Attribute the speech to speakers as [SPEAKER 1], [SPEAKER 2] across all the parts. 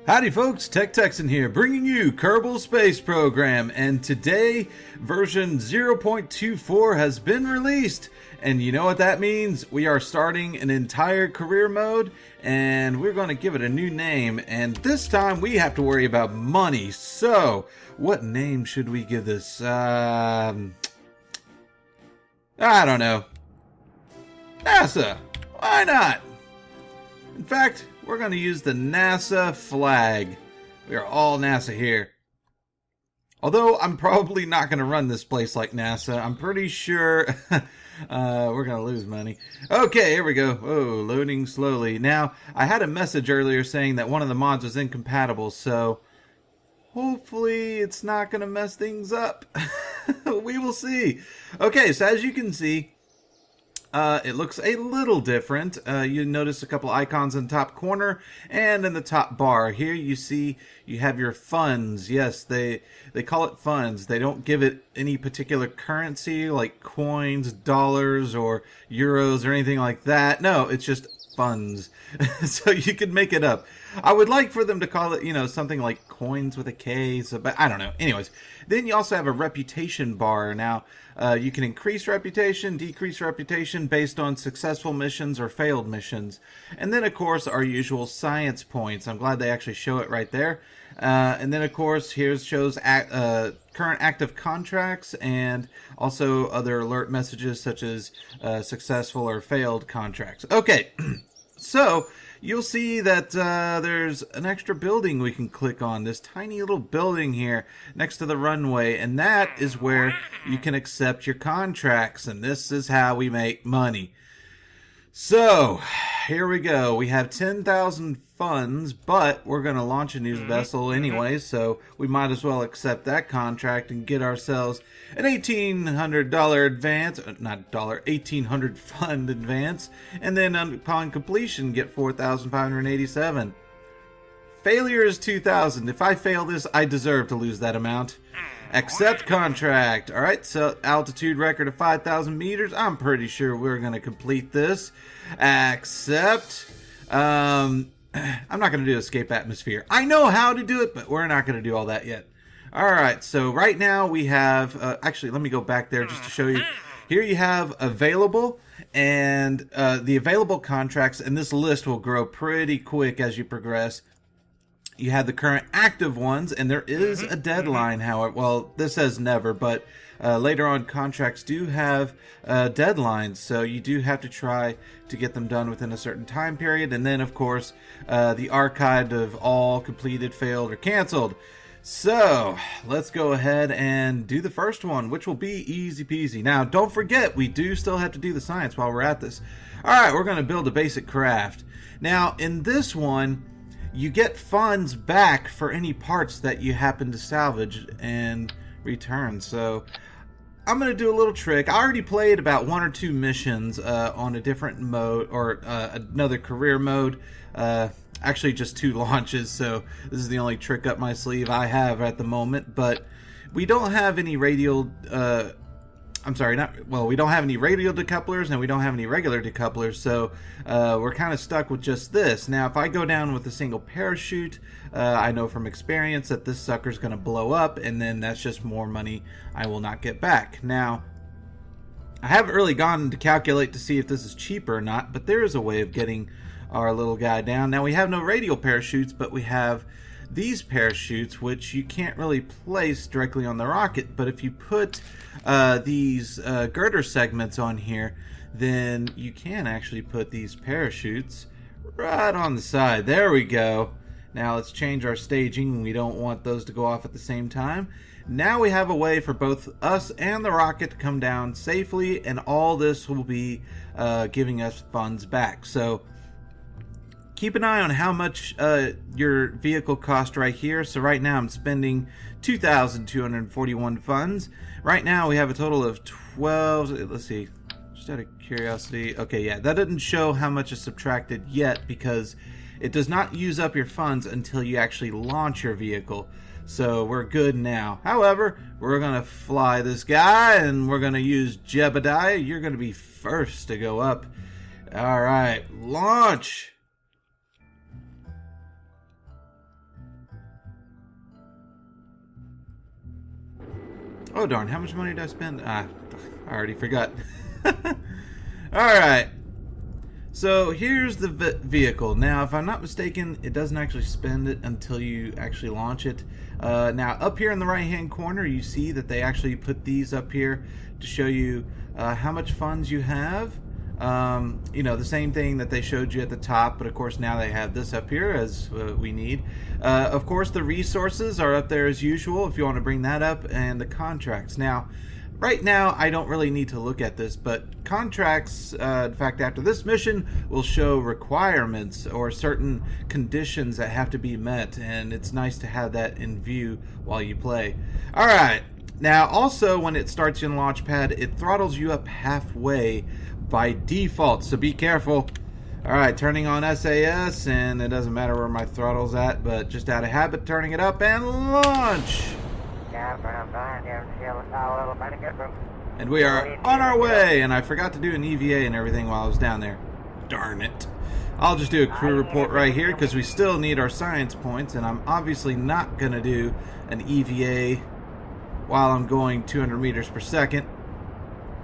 [SPEAKER 1] Howdy folks, TechTexN here, bringing you Kerbal Space Program, and today version 0.24 has been released, and you know what that means? We are starting an entire career mode, and we're going to give it a new name, and this time we have to worry about money. So, what name should we give this? I don't know. NASA! Why not? In fact, we're going to use the NASA flag. We are all NASA here. Although I'm probably not going to run this place like NASA. I'm pretty sure we're going to lose money. Okay, here we go. Whoa, loading slowly. Now, I had a message earlier saying that one of the mods was incompatible, so hopefully it's not going to mess things up. We will see. Okay, so as you can see, it looks a little different. You notice a couple icons in the top corner and in the top bar. Here you see you have your funds. Yes, they call it funds. They don't give it any particular currency like coins, dollars, or euros or anything like that. No, it's just funds. So you can make it up. I would like for them to call it, something like coins with a K, but I don't know. Anyways, then you also have a reputation bar. Now, you can increase reputation, decrease reputation based on successful missions or failed missions. And then, of course, our usual science points. I'm glad they actually show it right there. And then, of course, here shows current active contracts and also other alert messages such as successful or failed contracts. Okay, so you'll see that there's an extra building we can click on. This tiny little building here next to the runway, and that is where you can accept your contracts, and this is how we make money. So, here we go. We have 10,000 funds, but we're going to launch a new vessel anyway, so we might as well accept that contract and get ourselves an $1,800 advance, not dollar, 1,800 fund advance, and then upon completion get 4,587. Failure is 2,000. If I fail this, I deserve to lose that amount. Accept contract. Alright, so altitude record of 5,000 meters. I'm pretty sure we're going to complete this. Accept. I'm not going to do escape atmosphere. I know how to do it, but we're not going to do all that yet. Alright, so right now we have... actually, let me go back there just to show you. Here you have available, and the available contracts, and this list will grow pretty quick as you progress. You have the current active ones, and there is a deadline, however. Well, this says never, but later on contracts do have deadlines, so you do have to try to get them done within a certain time period. And then, of course, the archive of all completed, failed, or canceled. So, let's go ahead and do the first one, which will be easy peasy. Now, don't forget, we do still have to do the science while we're at this. Alright, we're going to build a basic craft. Now, in this one, you get funds back for any parts that you happen to salvage and return. So I'm going to do a little trick. I already played about 1 or 2 missions on a different mode, or another career mode. Actually just 2 launches, so this is the only trick up my sleeve I have at the moment. But we don't have any radial... we don't have any radial decouplers and we don't have any regular decouplers, so we're kind of stuck with just this. Now, if I go down with a single parachute, I know from experience that this sucker's going to blow up, and then that's just more money I will not get back. Now, I haven't really gone to calculate to see if this is cheaper or not, but there is a way of getting our little guy down. Now, we have no radial parachutes, but we have these parachutes, which you can't really place directly on the rocket, but if you put these girder segments on here, then you can actually put these parachutes right on the side. There we go. Now let's change our staging. We don't want those to go off at the same time. Now we have a way for both us and the rocket to come down safely, and all this will be giving us funds back. So keep an eye on how much your vehicle cost right here. So right now I'm spending 2,241 funds. Right now we have a total of 12. Let's see, just out of curiosity. Okay, yeah, that didn't show how much is subtracted yet because it does not use up your funds until you actually launch your vehicle. So we're good now. However, we're going to fly this guy and we're going to use Jebediah. You're going to be first to go up. All right, launch. Oh darn, how much money did I spend? I already forgot. Alright. So here's the vehicle. Now, if I'm not mistaken, it doesn't actually spend it until you actually launch it. Now, up here in the right-hand corner, you see that they actually put these up here to show you how much funds you have. You know, the same thing that they showed you at the top, but of course now they have this up here as we need. Of course, the resources are up there as usual if you want to bring that up, and the contracts. Now, right now, I don't really need to look at this, but contracts, in fact, after this mission, will show requirements or certain conditions that have to be met, and it's nice to have that in view while you play. Alright, now also when it starts in Launchpad, it throttles you up halfway by default, so be careful. Alright, turning on SAS, and it doesn't matter where my throttle's at, but just out of habit, turning it up and launch! And we are on our way, and I forgot to do an EVA and everything while I was down there. Darn it. I'll just do a crew report right here because we still need our science points, and I'm obviously not going to do an EVA while I'm going 200 meters per second.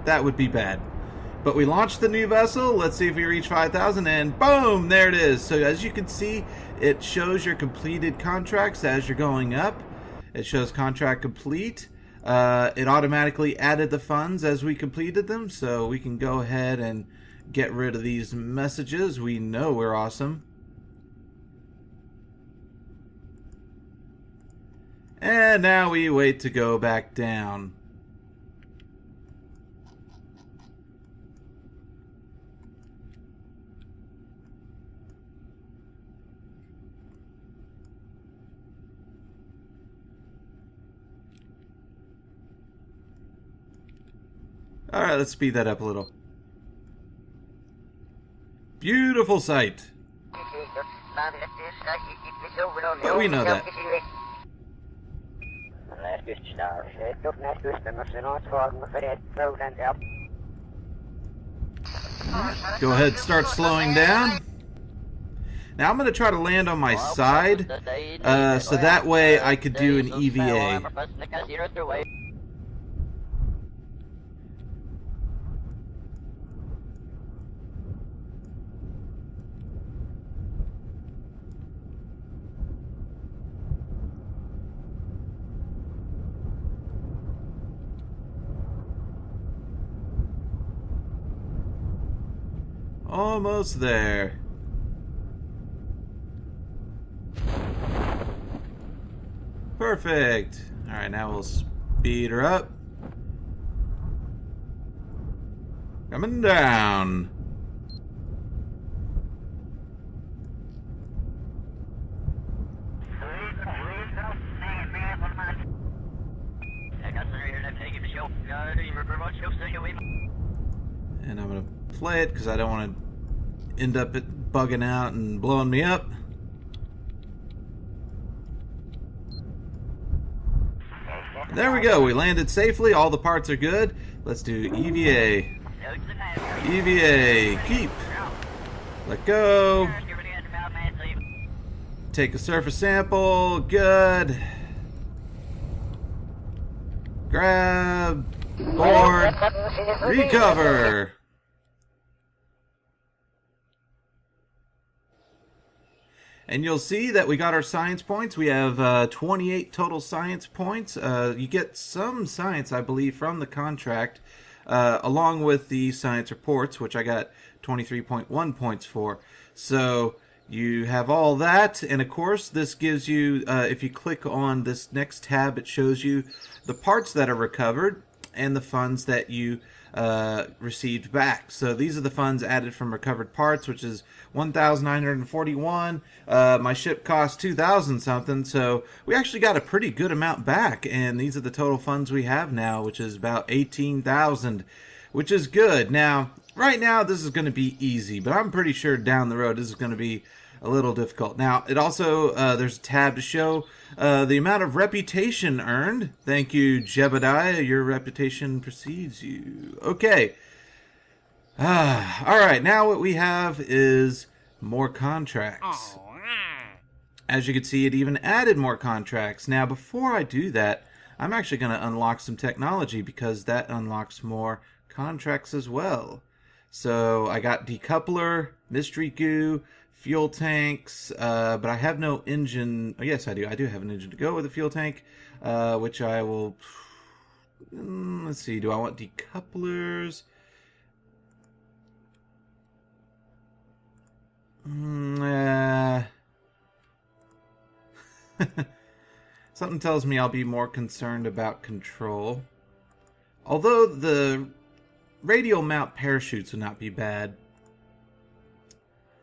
[SPEAKER 1] That would be bad. But we launched the new vessel. Let's see if we reach 5,000, and boom, there it is. So as you can see, it shows your completed contracts as you're going up. It shows contract complete. It automatically added the funds as we completed them, so we can go ahead and get rid of these messages. We know we're awesome. And now we wait to go back down. Alright, let's speed that up a little. Beautiful sight. But we know that. Go ahead, start slowing down. Now I'm going to try to land on my side, so that way I could do an EVA. Almost there. Perfect. Alright, now we'll speed her up. Coming down. And I'm going to play it because I don't want to end up it bugging out and blowing me up. There we go. We landed safely. All the parts are good. Let's do EVA. EVA. Keep. Let go. Take a surface sample. Good. Grab. Board. Recover. And you'll see that we got our science points. We have 28 total science points. You get some science, I believe, from the contract, along with the science reports, which I got 23.1 points for. So you have all that. And of course, this gives you, if you click on this next tab, it shows you the parts that are recovered and the funds that you received back. So these are the funds added from recovered parts, which is 1,941. My ship cost 2,000 something, so we actually got a pretty good amount back, and these are the total funds we have now, which is about 18,000, which is good. Now, right now, this is going to be easy, but I'm pretty sure down the road this is going to be a little difficult. Now, it also, there's a tab to show the amount of reputation earned. Thank you, Jebediah. Your reputation precedes you. Okay. Alright, now what we have is more contracts. As you can see, it even added more contracts. Now, before I do that, I'm actually going to unlock some technology because that unlocks more contracts as well. So I got decoupler, mystery goo, fuel tanks, but I have no engine. Oh, yes, I do. I do have an engine to go with a fuel tank, which I will... let's see. Do I want decouplers? Something tells me I'll be more concerned about control. Although the radial mount parachutes would not be bad.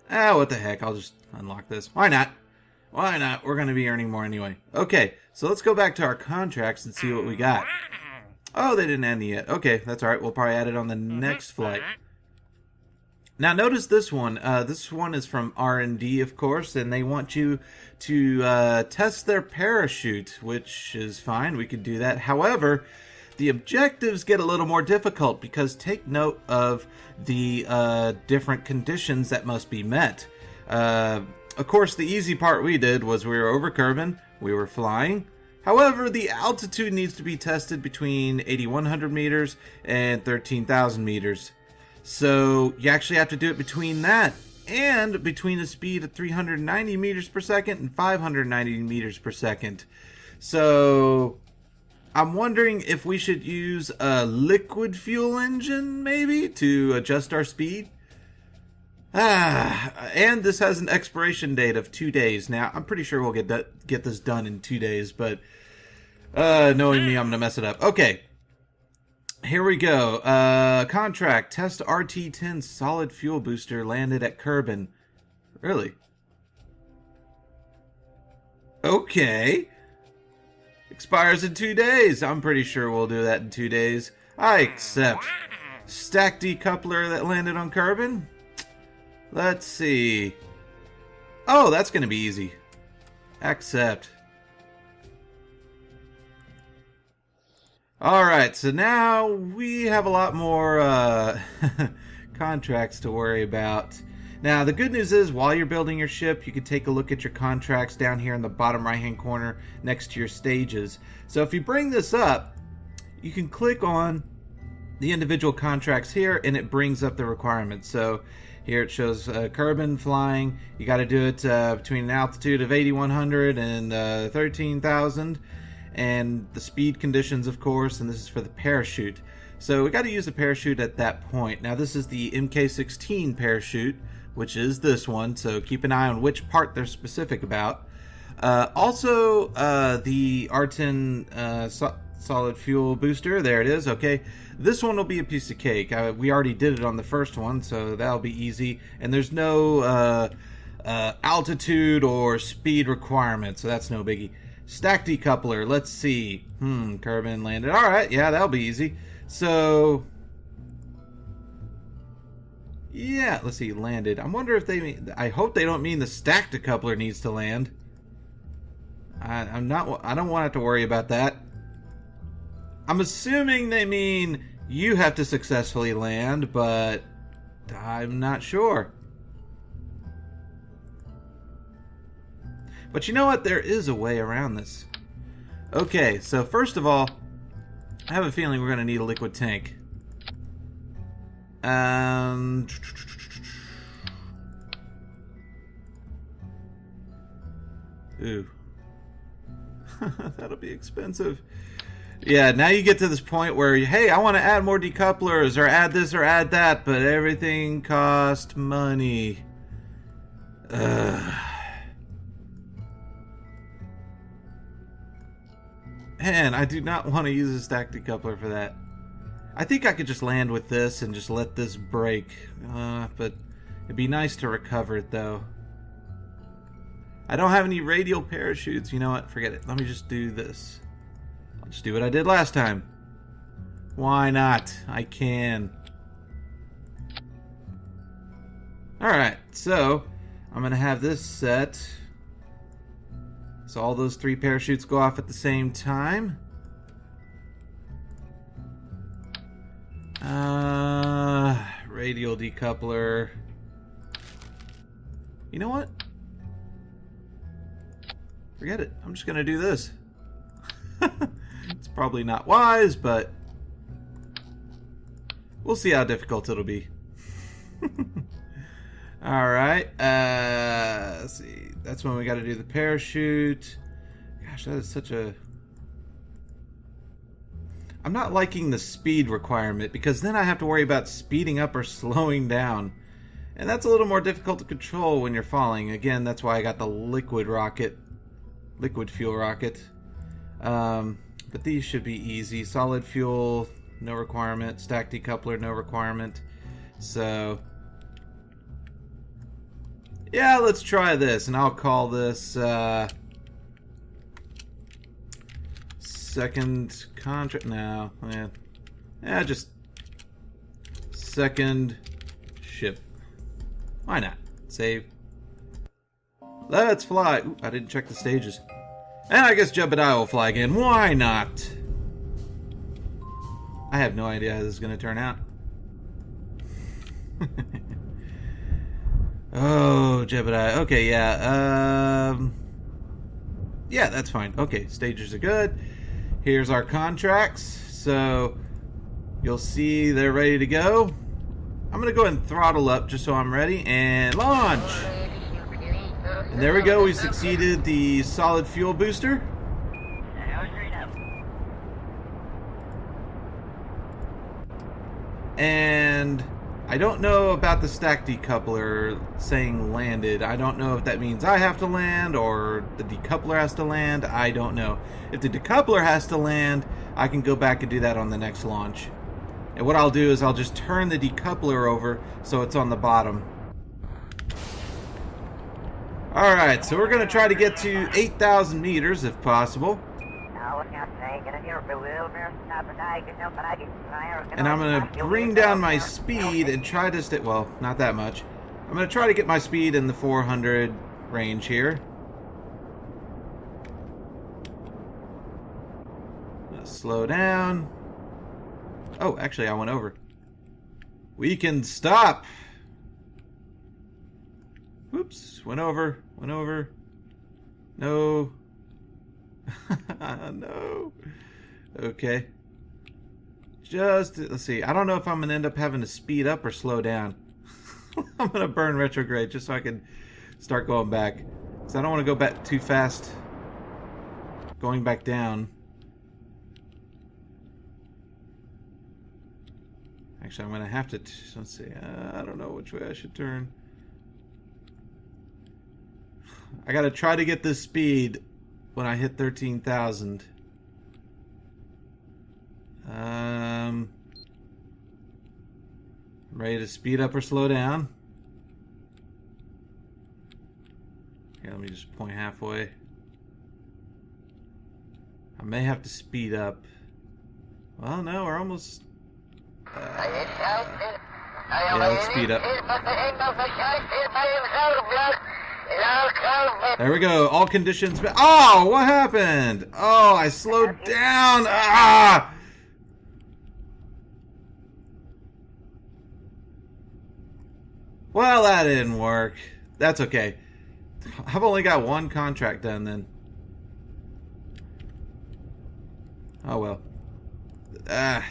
[SPEAKER 1] Ah, what the heck. I'll just unlock this. Why not? Why not? We're going to be earning more anyway. Okay, so let's go back to our contracts and see what we got. Oh, they didn't end yet. Okay, that's alright. We'll probably add it on the next flight. Now notice this one. This one is from R&D, of course, and they want you to test their parachute, which is fine. We could do that. However, the objectives get a little more difficult because take note of the different conditions that must be met. Of course, the easy part we did was we were over Kerbal, we were flying. However, the altitude needs to be tested between 8,100 meters and 13,000 meters. So you actually have to do it between that and between a speed of 390 meters per second and 590 meters per second. So I'm wondering if we should use a liquid fuel engine maybe to adjust our speed. And this has an expiration date of 2 days. Now, I'm pretty sure we'll get this done in 2 days, but knowing me, I'm going to mess it up. Okay. Here we go. Contract. Test RT-10 solid fuel booster landed at Kerbal. Really? Okay. Expires in 2 days. I'm pretty sure we'll do that in 2 days. I accept. Stack decoupler that landed on Kerbal. Let's see. Oh, that's going to be easy. Accept. Alright, so now we have a lot more contracts to worry about. Now, the good news is, while you're building your ship, you can take a look at your contracts down here in the bottom right-hand corner next to your stages. So if you bring this up, you can click on the individual contracts here, and it brings up the requirements. So here it shows Kerbal flying. You got to do it between an altitude of 8,100 and 13,000. And the speed conditions, of course, and this is for the parachute. So we got to use the parachute at that point. Now this is the MK16 parachute, which is this one, so keep an eye on which part they're specific about. Also, the R10 solid fuel booster, there it is. Okay, this one will be a piece of cake. We already did it on the first one, so that'll be easy. And there's no altitude or speed requirement, so that's no biggie. Stack decoupler, let's see. Kerbal landed. Alright, yeah, that'll be easy. So, yeah, let's see, landed. I wonder if they mean, I hope they don't mean the stack decoupler needs to land. I don't want to have to worry about that. I'm assuming they mean you have to successfully land, but I'm not sure. But you know what? There is a way around this. Okay, so first of all, I have a feeling we're going to need a liquid tank. Ooh. That'll be expensive. Yeah, now you get to this point where, hey, I want to add more decouplers, or add this or add that, but everything costs money. Man, I do not want to use a stack decoupler for that. I think I could just land with this and just let this break. But it'd be nice to recover it, though. I don't have any radial parachutes. You know what? Forget it. Let me just do this. I'll just do what I did last time. Why not? I can. Alright, so I'm going to have this set. So all those 3 parachutes go off at the same time. Radial decoupler. You know what? Forget it. I'm just going to do this. It's probably not wise, but we'll see how difficult it'll be. Alright, let's see. That's when we got to do the parachute. Gosh, that is such a... I'm not liking the speed requirement, because then I have to worry about speeding up or slowing down. And that's a little more difficult to control when you're falling. Again, that's why I got the liquid fuel rocket. But these should be easy. Solid fuel, no requirement. Stack decoupler, no requirement. So, yeah, let's try this. And I'll call this second contract. No, yeah, just second ship. Why not? Save. Let's fly. Ooh, I didn't check the stages. And I guess Jebediah will fly again. Why not? I have no idea how this is going to turn out. Oh, Jebediah. Okay, yeah. Yeah, that's fine. Okay, stages are good. Here's our contracts. So, you'll see they're ready to go. I'm going to go ahead and throttle up just so I'm ready. And launch! And there we go. We succeeded the solid fuel booster. And I don't know about the stack decoupler saying landed. I don't know if that means I have to land or the decoupler has to land. I don't know. If the decoupler has to land, I can go back and do that on the next launch. And what I'll do is I'll just turn the decoupler over so it's on the bottom. Alright, so we're going to try to get to 8,000 meters if possible. And I'm going to bring down my speed and try to stay... Well, not that much. I'm going to try to get my speed in the 400 range here. Slow down. Oh, actually, I went over. We can stop. Whoops, went over. No. No. Okay. Just, let's see. I don't know if I'm going to end up having to speed up or slow down. I'm going to burn retrograde just so I can start going back. Because I don't want to go back too fast going back down. Actually, I'm going to have to... Let's see. I don't know which way I should turn. I got to try to get this speed when I hit 13,000. Ready to speed up or slow down? Okay, let me just point halfway. I may have to speed up. Well, no, we're almost... yeah, let's speed up. There we go. All conditions... Oh, what happened? Oh, I slowed down. Ah! Well, that didn't work. That's okay. I've only got one contract done then. Oh well. This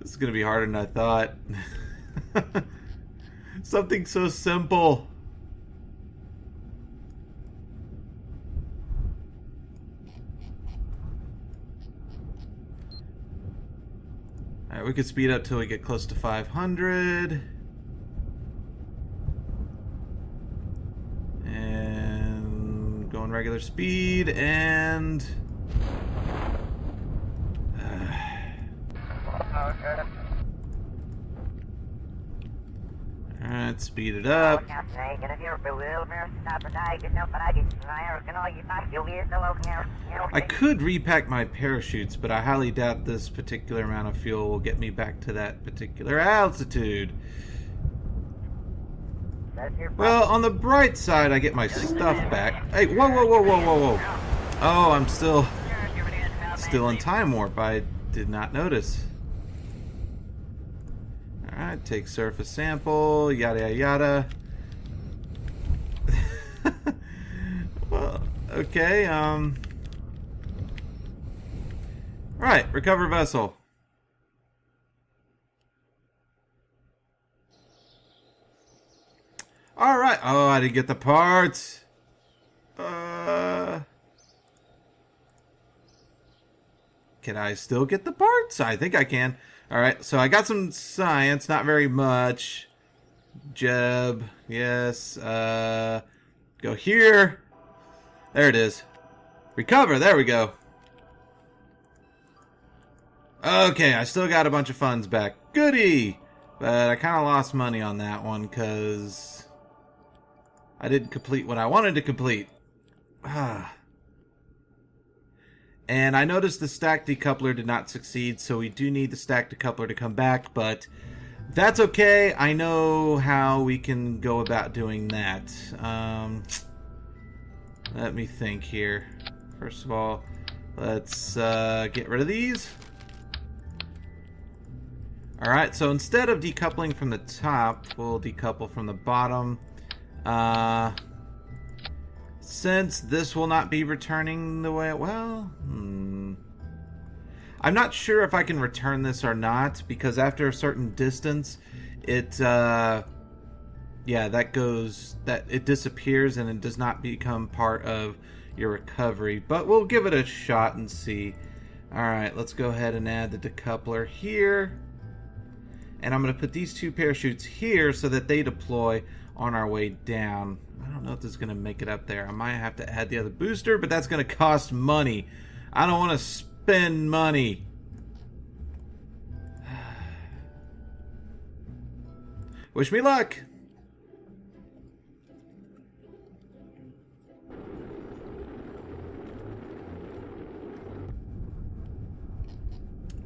[SPEAKER 1] is going to be harder than I thought. Something so simple. Alright, we could speed up till we get close to 500. And going regular speed and... Alright, speed it up. I could repack my parachutes, but I highly doubt this particular amount of fuel will get me back to that particular altitude. Well, on the bright side, I get my stuff back. Hey, whoa, whoa, whoa, whoa, whoa, whoa. Oh, I'm still in time warp. I did not notice. Alright, take surface sample, yada yada. Well, okay, Right, recover vessel. Alright. Oh, I didn't get the parts. Can I still get the parts? I think I can. Alright, so I got some science, not very much. Jeb, yes. Go here. There it is. Recover, there we go. Okay, I still got a bunch of funds back. Goody! But I kind of lost money on that one because I didn't complete what I wanted to complete. And I noticed the stack decoupler did not succeed, so we do need the stack decoupler to come back, but that's okay. I know how we can go about doing that. Let me think here. First of all, let's get rid of these. Alright, so instead of decoupling from the top, we'll decouple from the bottom. Since this will not be returning the way it... Well, I'm not sure if I can return this or not, because after a certain distance, it... yeah, that goes... it disappears and it does not become part of your recovery. But we'll give it a shot and see. Alright, let's go ahead and add the decoupler here. And I'm going to put these two parachutes here so that they deploy on our way down. I don't know if this is going to make it up there. I might have to add the other booster, but that's going to cost money. I don't want to spend money. Wish me luck.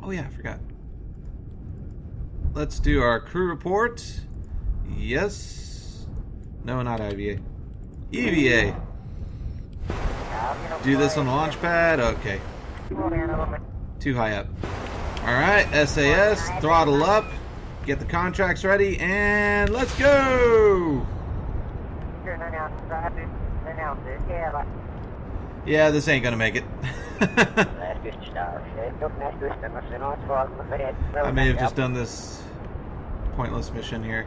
[SPEAKER 1] Oh yeah, I forgot. Let's do our crew report. Yes. No, not IVA. EVA. Do this on the launch pad. Okay. Too high up. Alright, SAS. Throttle up. Get the contracts ready. And let's go! Yeah, this ain't gonna make it. I may have just done this pointless mission here.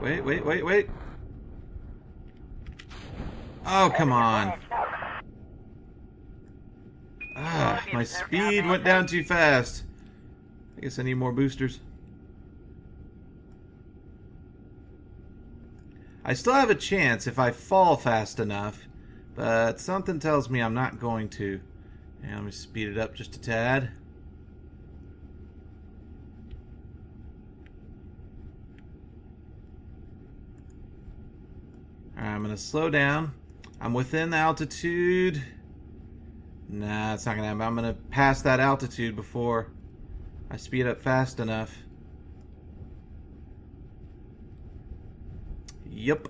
[SPEAKER 1] Wait. Oh, come on. My speed went down too fast. I guess I need more boosters. I still have a chance if I fall fast enough, but something tells me I'm not going to. And let me speed it up just a tad. Alright, I'm going to slow down. I'm within the altitude. Nah, it's not going to happen. I'm going to pass that altitude before I speed up fast enough. Yep.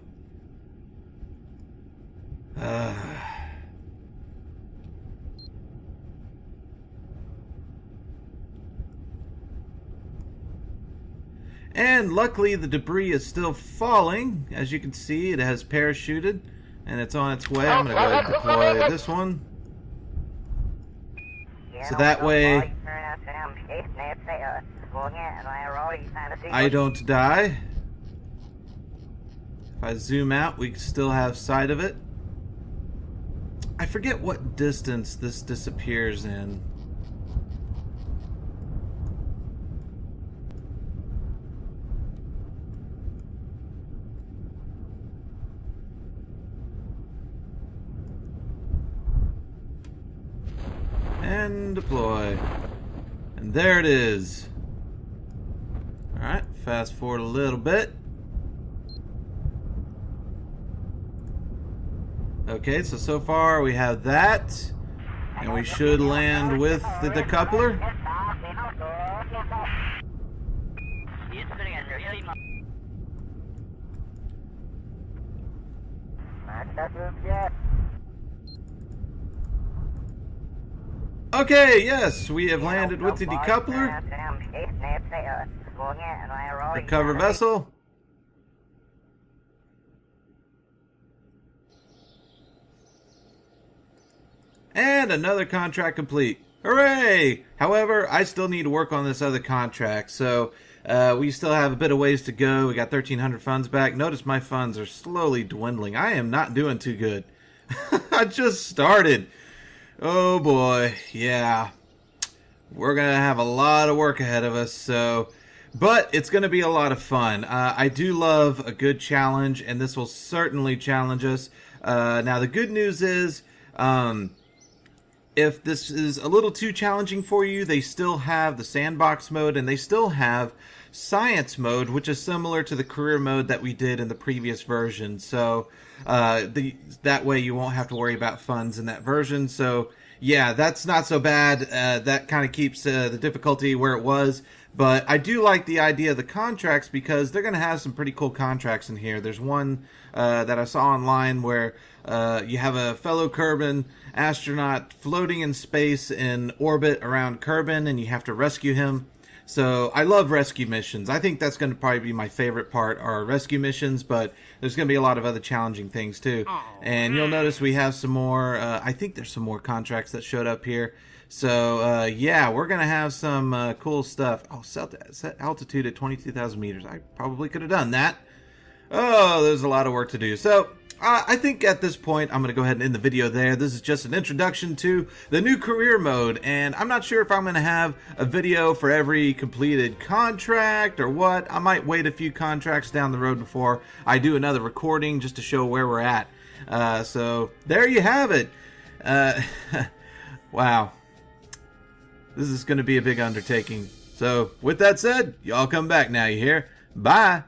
[SPEAKER 1] And luckily the debris is still falling. As you can see, it has parachuted and it's on its way. I'm going to go ahead and deploy this one. So that way I don't die. If I zoom out, we still have sight of it. I forget what distance this disappears in. And deploy. And there it is. Alright, fast forward a little bit. Okay, so far we have that. And we should land with the decoupler. Okay, yes, we have landed with the decoupler. Recover vessel. And another contract complete. Hooray! However, I still need to work on this other contract, so we still have a bit of ways to go. We got 1,300 funds back. Notice my funds are slowly dwindling. I am not doing too good. I just started. Oh boy, yeah. We're going to have a lot of work ahead of us, so... But it's going to be a lot of fun. I do love a good challenge, and this will certainly challenge us. Now, the good news is... if this is a little too challenging for you, they still have the sandbox mode, and they still have science mode, which is similar to the career mode that we did in the previous version. So that way you won't have to worry about funds in that version. So yeah, that's not so bad. That kind of keeps the difficulty where it was. But I do like the idea of the contracts because they're going to have some pretty cool contracts in here. There's one that I saw online where you have a fellow Kerbal astronaut floating in space in orbit around Kerbal, and you have to rescue him. So I love rescue missions. I think that's going to probably be my favorite part, are rescue missions, but there's going to be a lot of other challenging things too. And you'll notice we have some more, I think there's some more contracts that showed up here. So yeah, we're going to have some cool stuff. Oh, set altitude at 22,000 meters. I probably could have done that. Oh, there's a lot of work to do. So I think at this point, I'm going to go ahead and end the video there. This is just an introduction to the new career mode, and I'm not sure if I'm going to have a video for every completed contract or what. I might wait a few contracts down the road before I do another recording just to show where we're at. So there you have it. Wow. This is going to be a big undertaking. So with that said, y'all come back now, you hear? Bye.